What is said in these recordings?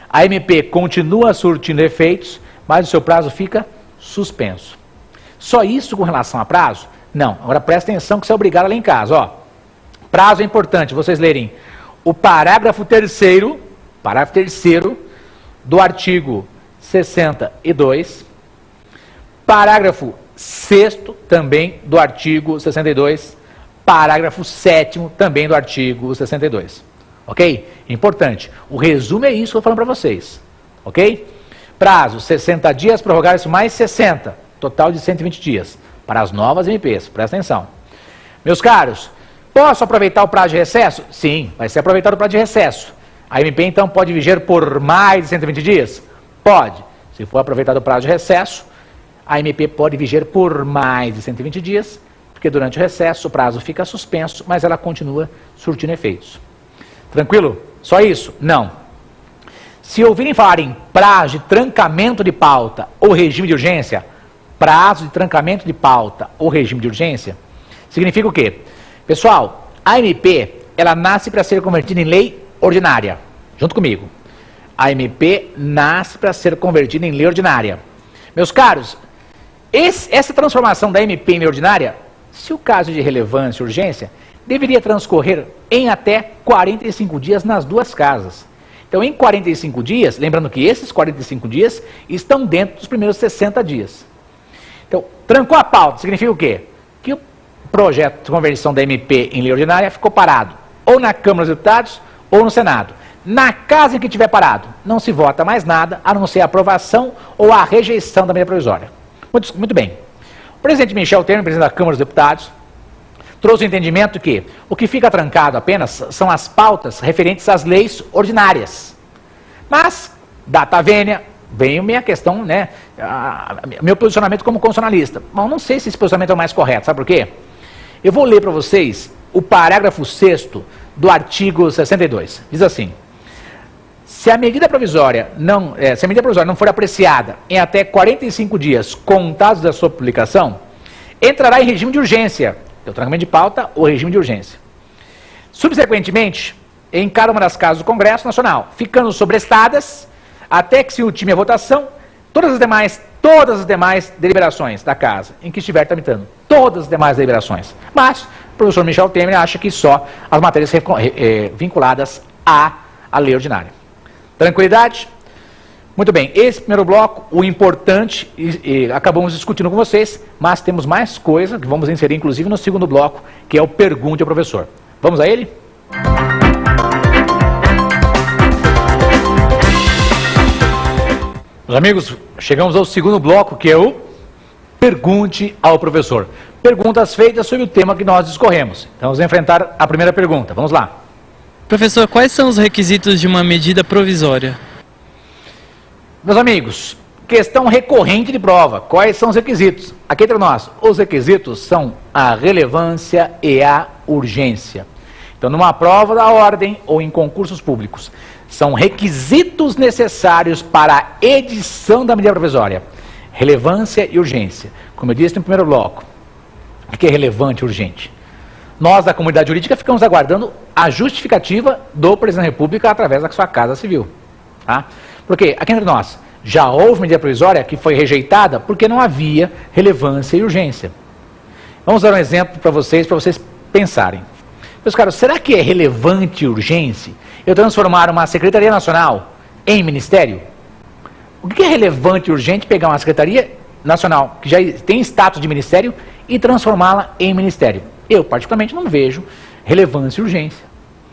A MP continua surtindo efeitos, mas o seu prazo fica suspenso. Só isso com relação a prazo? Não. Agora presta atenção que você é obrigado a ler em casa. Ó. Prazo é importante vocês lerem o parágrafo 3º do artigo 62, parágrafo 6º também do artigo 62, parágrafo 7º também do artigo 62. Ok? Importante. O resumo é isso que eu estou falando para vocês. Ok? Prazo, 60 dias, prorrogar-se mais 60. Total de 120 dias. Para as novas MPs. Presta atenção. Meus caros, posso aproveitar o prazo de recesso? Sim, vai ser aproveitado o prazo de recesso. A MP, então, pode viger por mais de 120 dias? Pode. Se for aproveitado o prazo de recesso, a MP pode viger por mais de 120 dias, porque durante o recesso o prazo fica suspenso, mas ela continua surtindo efeitos. Tranquilo? Só isso? Não. Se ouvirem falar em prazo de trancamento de pauta ou regime de urgência, prazo de trancamento de pauta ou regime de urgência, significa o quê? Pessoal, a MP, ela nasce para ser convertida em lei ordinária. Junto comigo. A MP nasce para ser convertida em lei ordinária. Meus caros, essa transformação da MP em lei ordinária, se o caso de relevância e urgência, deveria transcorrer em até 45 dias nas duas casas. Então, em 45 dias, lembrando que esses 45 dias estão dentro dos primeiros 60 dias. Então, trancou a pauta, significa o quê? Que o projeto de conversão da MP em lei ordinária ficou parado, ou na Câmara dos Deputados, ou no Senado. Na casa em que estiver parado, não se vota mais nada, a não ser a aprovação ou a rejeição da medida provisória. Muito bem. O presidente Michel Temer, presidente da Câmara dos Deputados, trouxe o entendimento que o que fica trancado apenas são as pautas referentes às leis ordinárias. Mas, data vênia, vem minha questão, né, meu posicionamento como constitucionalista. Mas não sei se esse posicionamento é o mais correto, sabe por quê? Eu vou ler para vocês o parágrafo 6º do artigo 62. Diz assim: se a medida provisória não for apreciada em até 45 dias contados da sua publicação, entrará em regime de urgência, o trancamento de pauta ou regime de urgência. Subsequentemente, em cada uma das casas do Congresso Nacional, ficando sobrestadas até que se ultime a votação, todas as demais deliberações da casa em que estiver tramitando, todas as demais deliberações. Mas o professor Michel Temer acha que só as matérias vinculadas à lei ordinária. Tranquilidade? Muito bem, esse primeiro bloco, o importante, acabamos discutindo com vocês, mas temos mais coisa que vamos inserir, inclusive, no segundo bloco, que é o Pergunte ao Professor. Vamos a ele? Meus amigos, chegamos ao segundo bloco, que é o Pergunte ao Professor. Perguntas feitas sobre o tema que nós discorremos. Então, vamos enfrentar a primeira pergunta. Vamos lá. Professor, quais são os requisitos de uma medida provisória? Meus amigos, questão recorrente de prova. Quais são os requisitos? Aqui entre nós, os requisitos são a relevância e a urgência. Então, numa prova da ordem ou em concursos públicos, são requisitos necessários para a edição da medida provisória. Relevância e urgência. Como eu disse no primeiro bloco, o que é relevante e urgente? Nós, da comunidade jurídica, ficamos aguardando a justificativa do presidente da República através da sua Casa Civil. Tá? Porque, aqui entre nós, já houve medida provisória que foi rejeitada porque não havia relevância e urgência. Vamos dar um exemplo para vocês pensarem. Meus caros, será que é relevante e urgência eu transformar uma Secretaria Nacional em Ministério? O que é relevante e urgente pegar uma Secretaria Nacional que já tem status de Ministério e transformá-la em Ministério? Eu, particularmente, não vejo relevância e urgência.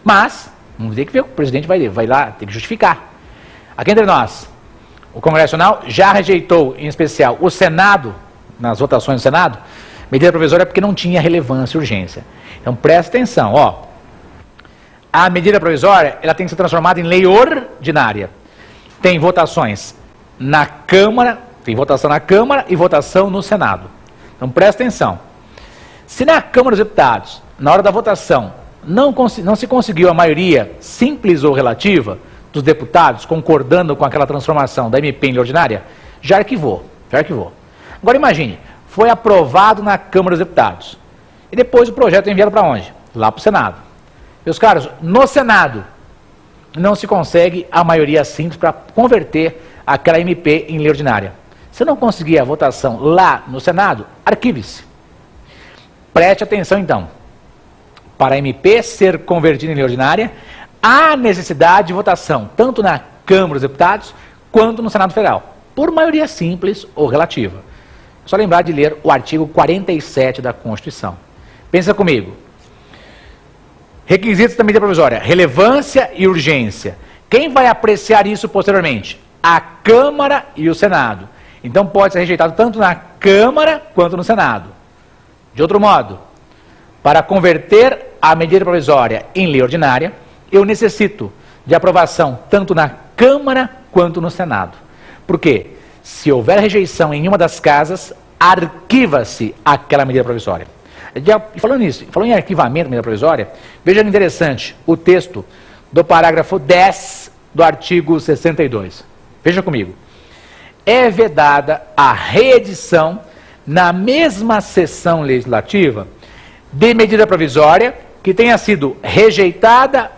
Mas, vamos ter que ver, o presidente vai lá, tem que justificar. Aqui entre nós, o Congresso Nacional já rejeitou, em especial, o Senado, nas votações do Senado, medida provisória porque não tinha relevância e urgência. Então, presta atenção, ó. A medida provisória, ela tem que ser transformada em lei ordinária. Tem votações na Câmara, tem votação na Câmara e votação no Senado. Então, presta atenção. Se na Câmara dos Deputados, na hora da votação, não se conseguiu a maioria simples ou relativa dos deputados concordando com aquela transformação da MP em lei ordinária, já arquivou. Agora imagine, foi aprovado na Câmara dos Deputados. E depois o projeto é enviado para onde? Lá para o Senado. Meus caros, no Senado, não se consegue a maioria simples para converter aquela MP em lei ordinária. Se não conseguir a votação lá no Senado, arquive-se. Preste atenção então. Para a MP ser convertida em lei ordinária, há necessidade de votação, tanto na Câmara dos Deputados, quanto no Senado Federal, por maioria simples ou relativa. É só lembrar de ler o artigo 47 da Constituição. Pensa comigo. Requisitos da medida provisória: relevância e urgência. Quem vai apreciar isso posteriormente? A Câmara e o Senado. Então pode ser rejeitado tanto na Câmara quanto no Senado. De outro modo, para converter a medida provisória em lei ordinária, eu necessito de aprovação tanto na Câmara quanto no Senado. Por quê? Se houver rejeição em uma das casas, arquiva-se aquela medida provisória. Falando nisso, falando em arquivamento da medida provisória, veja que interessante o texto do parágrafo 10 do artigo 62. Veja comigo. É vedada a reedição na mesma sessão legislativa de medida provisória que tenha sido rejeitada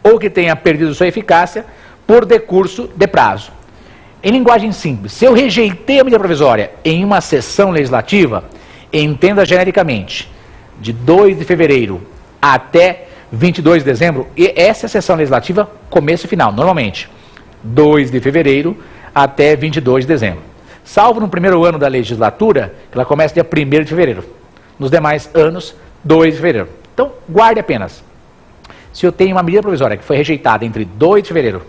ou que tenha perdido sua eficácia por decurso de prazo. Em linguagem simples, se eu rejeitei a medida provisória em uma sessão legislativa, entenda genericamente, de 2 de fevereiro até 22 de dezembro, e essa é a sessão legislativa, começo e final, normalmente, 2 de fevereiro até 22 de dezembro. Salvo no primeiro ano da legislatura, que ela começa dia 1º de fevereiro. Nos demais anos, 2 de fevereiro. Então, guarde apenas. Se eu tenho uma medida provisória que foi rejeitada entre 2 de fevereiro,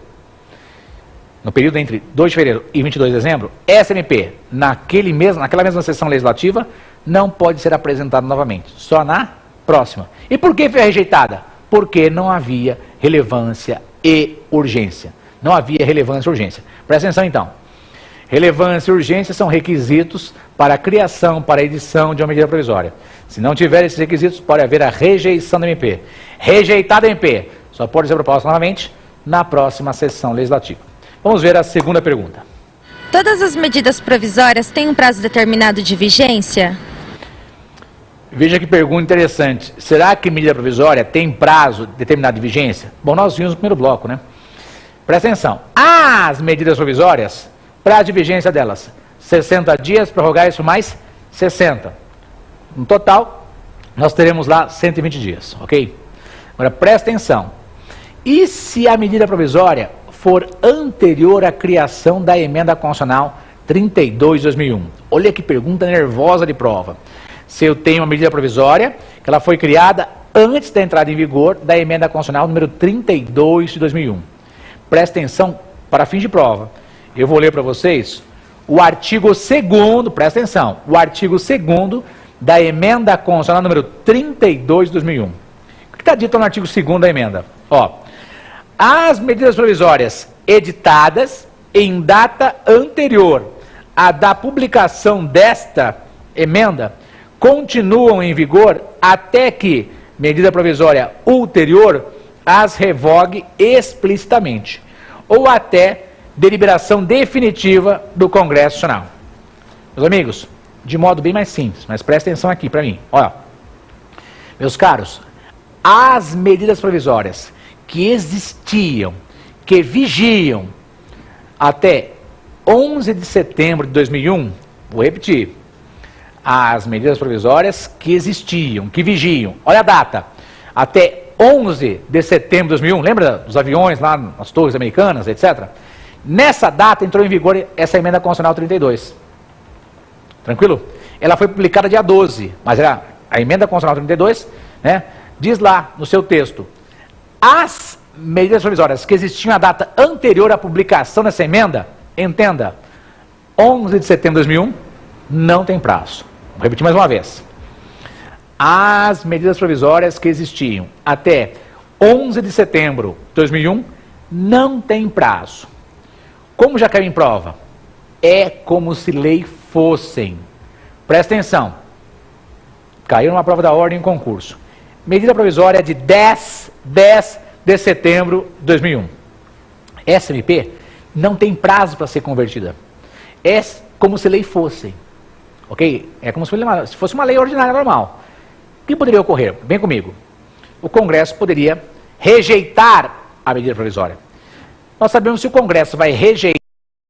no período entre 2 de fevereiro e 22 de dezembro, essa MP, naquela mesma sessão legislativa, não pode ser apresentada novamente, só na próxima. E por que foi rejeitada? Porque não havia relevância e urgência. Não havia relevância e urgência. Presta atenção então. Relevância e urgência são requisitos para a criação, para a edição de uma medida provisória. Se não tiver esses requisitos, pode haver a rejeição da MP. Rejeitada a MP, só pode ser proposta novamente na próxima sessão legislativa. Vamos ver a segunda pergunta. Todas as medidas provisórias têm um prazo determinado de vigência? Veja que pergunta interessante. Será que medida provisória tem prazo determinado de vigência? Bom, nós vimos no primeiro bloco, né? Presta atenção. As medidas provisórias, prazo de vigência delas, 60 dias, prorrogar isso mais 60. No total, nós teremos lá 120 dias, ok? Agora, presta atenção. E se a medida provisória for anterior à criação da emenda constitucional 32 de 2001? Olha que pergunta nervosa de prova. Se eu tenho uma medida provisória, que ela foi criada antes da entrada em vigor da emenda constitucional número 32 de 2001. Presta atenção para fins de prova. Eu vou ler para vocês o artigo 2º, presta atenção, o artigo 2º da emenda constitucional número 32 de 2001. O que está dito no artigo 2º da emenda? As medidas provisórias editadas em data anterior à da publicação desta emenda continuam em vigor até que medida provisória ulterior as revogue explicitamente ou até deliberação definitiva do Congresso Nacional. Meus amigos, de modo bem mais simples, mas presta atenção aqui para mim. Olha, meus caros, as medidas provisórias que existiam, que vigiam até 11 de setembro de 2001, vou repetir, as medidas provisórias que existiam, que vigiam, olha a data, até 11 de setembro de 2001, lembra dos aviões lá nas torres americanas, etc.? Nessa data entrou em vigor essa emenda constitucional 32. Tranquilo? Ela foi publicada dia 12, mas era a emenda constitucional 32, né, diz lá no seu texto, as medidas provisórias que existiam à data anterior à publicação dessa emenda, entenda, 11 de setembro de 2001, não tem prazo. Vou repetir mais uma vez. As medidas provisórias que existiam até 11 de setembro de 2001 não tem prazo. Como já caiu em prova? É como se lei fossem. Presta atenção. Caiu numa prova da ordem em concurso. Medida provisória de 10 de setembro de 2001. Essa MP não tem prazo para ser convertida. É como se lei fossem. Ok? É como se fosse uma lei ordinária normal. O que poderia ocorrer? Vem comigo. O Congresso poderia rejeitar a medida provisória. nós sabemos se o Congresso vai rejeitar